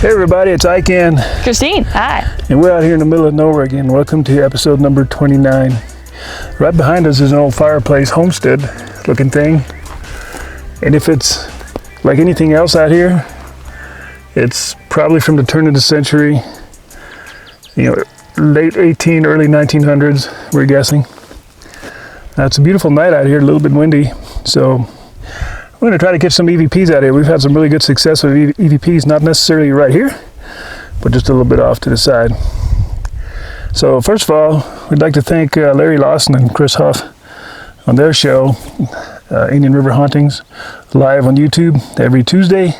Hey everybody, it's Ike and Christine, hi. And we're out here in the middle of nowhere again. Welcome to episode number 29. Right behind us is an old fireplace homestead looking thing. And if it's like anything else out here, it's probably from the turn of the century, late 18, early 1900s, we're guessing. It's a beautiful night out here, a little bit windy, so we're going to try to catch some EVPs out here. We've had some really good success with EVPs, not necessarily right here, but just a little bit off to the side. So first of all, we'd like to thank Larry Lawson and Chris Huff on their show, Indian River Hauntings, live on YouTube every Tuesday,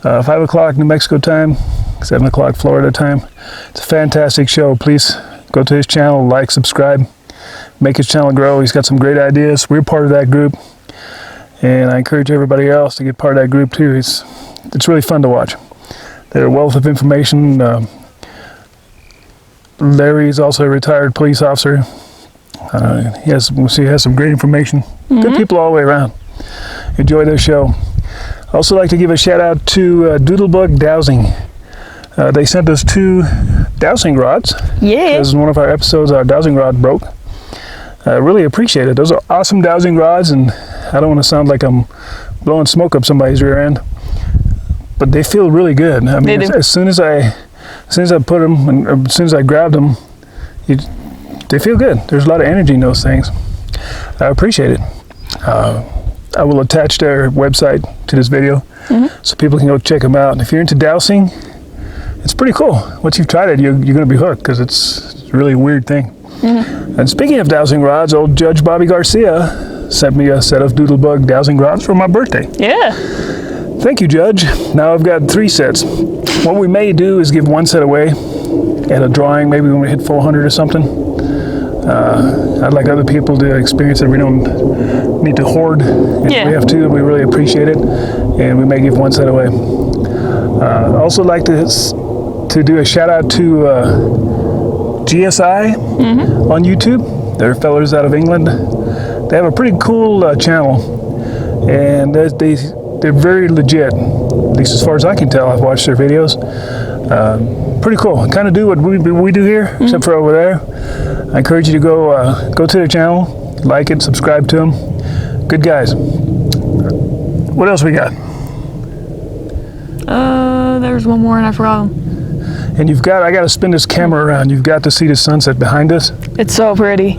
5 o'clock New Mexico time, 7 o'clock Florida time. It's a fantastic show. Please go to his channel, like, subscribe, make his channel grow. He's got some great ideas. We're part of that group. And I encourage everybody else to get part of that group too. It's really fun to watch. They're a wealth of information. Larry is also a retired police officer. He has some great information. Mm-hmm. Good people all the way around. Enjoy their show. I also like to give a shout out to Doodlebug Dowsing. They sent us 2 dowsing rods. Yeah. Because in one of our episodes, our dowsing rod broke. I really appreciate it. Those are awesome dowsing rods, and I don't want to sound like I'm blowing smoke up somebody's rear end, but they feel really good. I mean, as soon as I put them, and as soon as I grabbed them, they feel good. There's a lot of energy in those things. I appreciate it. I will attach their website to this video, so people can go check them out. And if you're into dowsing, it's pretty cool. Once you've tried it, you're going to be hooked, because it's a really weird thing. And speaking of dowsing rods, old Judge Bobby Garcia sent me a set of Doodlebug dowsing rods for my birthday. Yeah. Thank you, Judge. Now I've got 3 sets. What we may do is give 1 set away at a drawing, maybe when we hit 400 or something. I'd like other people to experience it. We don't need to hoard. If we have to, we really appreciate it. And we may give 1 set away. I'd also like to do a shout out to GSI on YouTube. They're fellas out of England. They have a pretty cool channel, and they're very legit, at least as far as I can tell. I've watched their videos. Pretty cool. Kind of do what we do here, except for over there. I encourage you to go to their channel, like it, subscribe to them. Good guys. What else we got? There's one more and I forgot them. And I got to spin this camera around. You've got to see the sunset behind us. It's so pretty.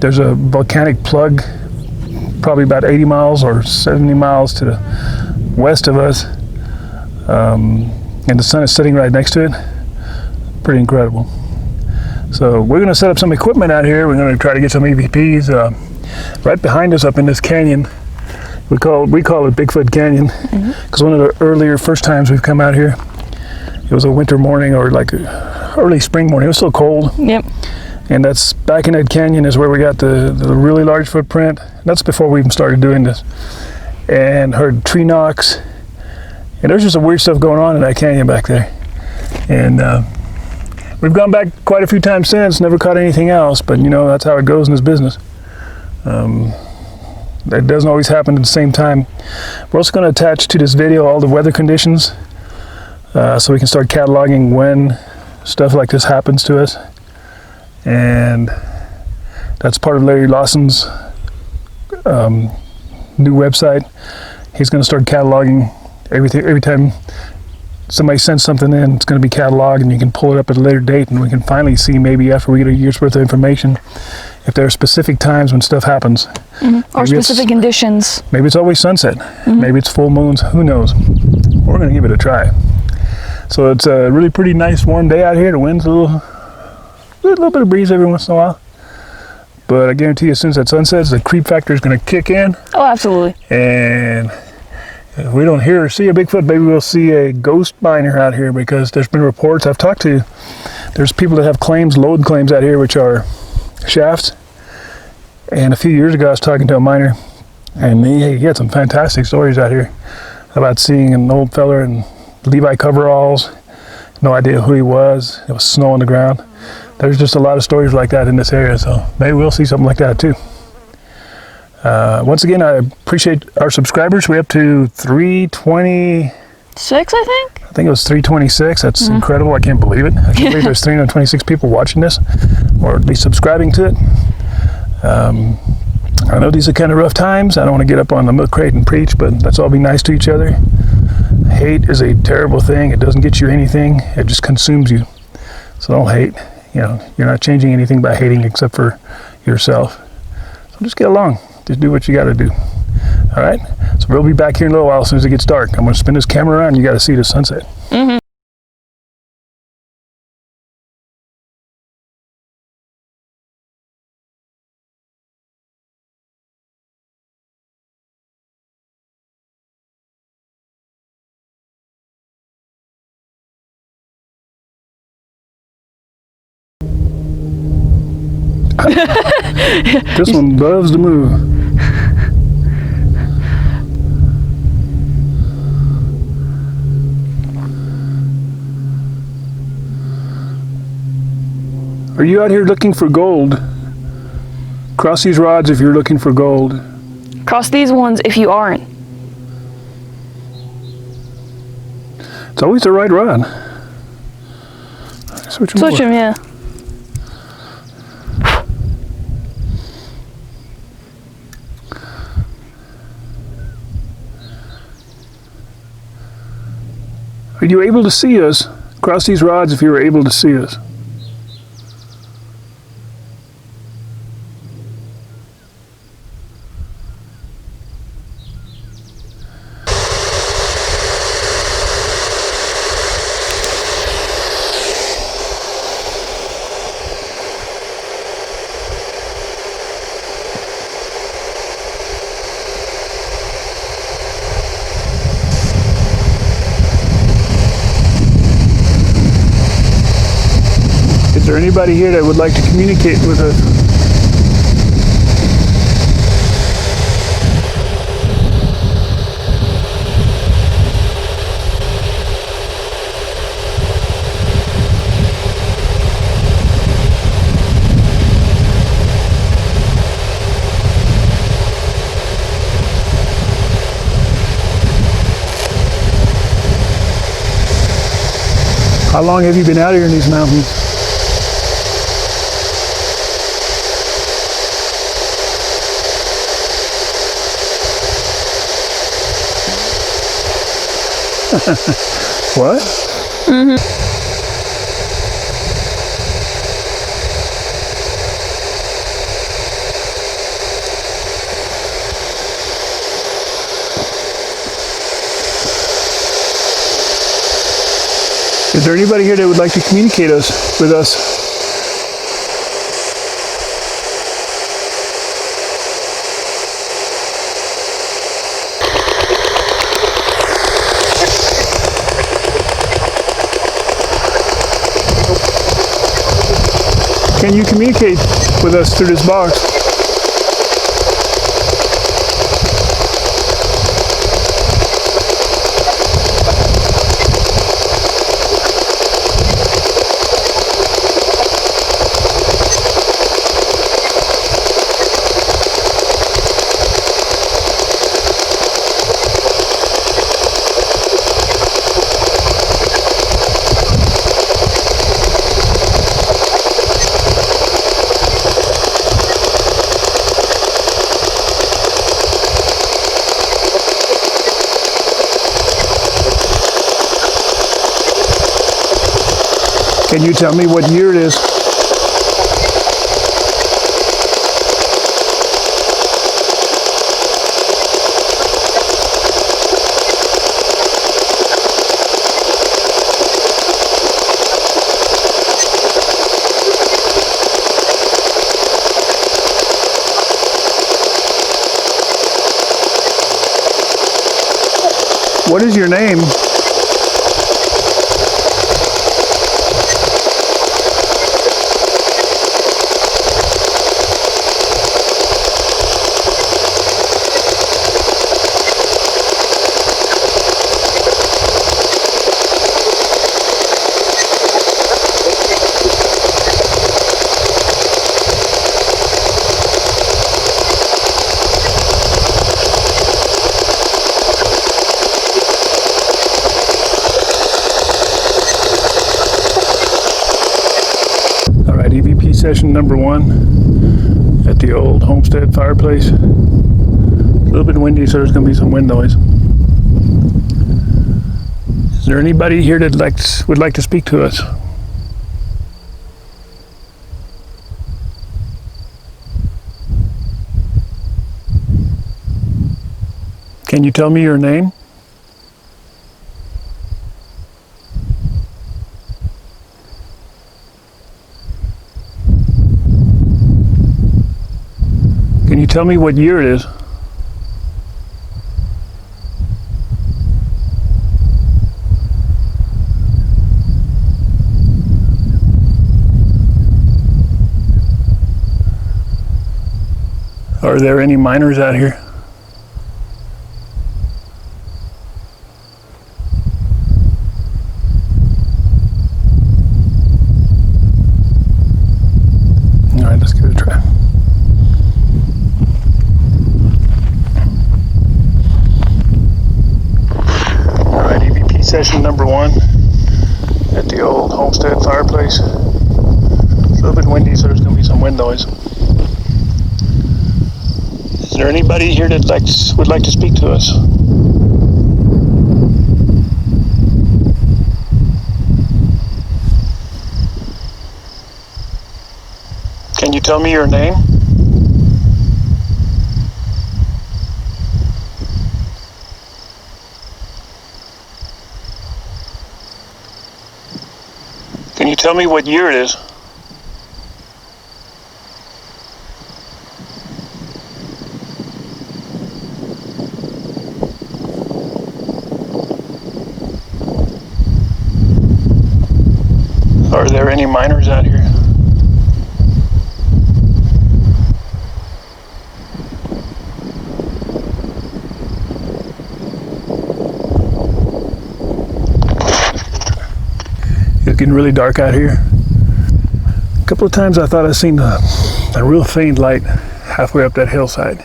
There's a volcanic plug, probably about 80 miles or 70 miles to the west of us. And the sun is sitting right next to it. Pretty incredible. So we're going to set up some equipment out here. We're going to try to get some EVPs. Right behind us up in this canyon, we call it Bigfoot Canyon, because one of the first times we've come out here, it was a winter morning or like early spring morning. It was still cold. Yep. And that's back in that canyon is where we got the really large footprint. That's before we even started doing this. And heard tree knocks. And there's just some weird stuff going on in that canyon back there. And we've gone back quite a few times since, never caught anything else, but that's how it goes in this business. That doesn't always happen at the same time. We're also going to attach to this video all the weather conditions, so we can start cataloging when stuff like this happens to us. And that's part of Larry Lawson's new website. He's going to start cataloging everything. Every time somebody sends something in, it's going to be cataloged, and you can pull it up at a later date, and we can finally see, maybe after we get a year's worth of information, if there are specific times when stuff happens. Or specific conditions. Maybe it's always sunset. Maybe it's full moons. Who knows? We're going to give it a try. So it's a really pretty nice warm day out here. The wind's a little bit of breeze every once in a while. But I guarantee you, as soon as that sun sets, the creep factor is going to kick in. Oh, absolutely. And if we don't hear or see a Bigfoot, maybe we'll see a ghost miner out here, because there's been reports I've talked to. There's people that have load claims out here, which are shafts. And a few years ago, I was talking to a miner, and he had some fantastic stories out here about seeing an old fella in Levi coveralls. No idea who he was. It was snow on the ground. There's just a lot of stories like that in this area, so maybe we'll see something like that too. Once again, I appreciate our subscribers. We're up to 326, I think. I think it was 326. That's incredible. I can't believe it. I can't believe there's 326 people watching this, or at least subscribing to it. I know these are kind of rough times. I don't want to get up on the milk crate and preach, but let's all be nice to each other. Hate is a terrible thing. It doesn't get you anything. It just consumes you. So don't hate. You know, you're not changing anything by hating except for yourself. So just get along. Just do what you got to do. All right? So we'll be back here in a little while as soon as it gets dark. I'm going to spin this camera around. You got to see the sunset. This one loves to move. Are you out here looking for gold? Cross these rods if you're looking for gold. Cross these ones if you aren't. It's always the right rod. Switch Switch them, yeah. Are you able to see us? Cross these rods if you were able to see us. Is there anybody here that would like to communicate with us? How long have you been out here in these mountains? What? Is there anybody here that would like to communicate with us? Can you communicate with us through this box? Can you tell me what year it is? What is your name? session number 1 at the old homestead fireplace. A little bit windy, so there's going to be some wind noise. Is there anybody here that would like to speak to us? Can you tell me your name? Can you tell me what year it is? Are there any miners out here? All right, let's give it a try. All right, EVP session number 1 at the old homestead fireplace. It's a little bit windy, so there's going to be some wind noise. Is there anybody here that would like to speak to us? Can you tell me your name? Can you tell me what year it is? Are there any miners out here? It's getting really dark out here. A couple of times I thought I seen a real faint light halfway up that hillside.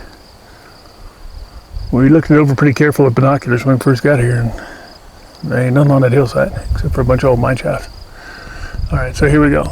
We looked it over pretty careful with binoculars when we first got here, and there ain't nothing on that hillside except for a bunch of old mine shafts. All right, so here we go.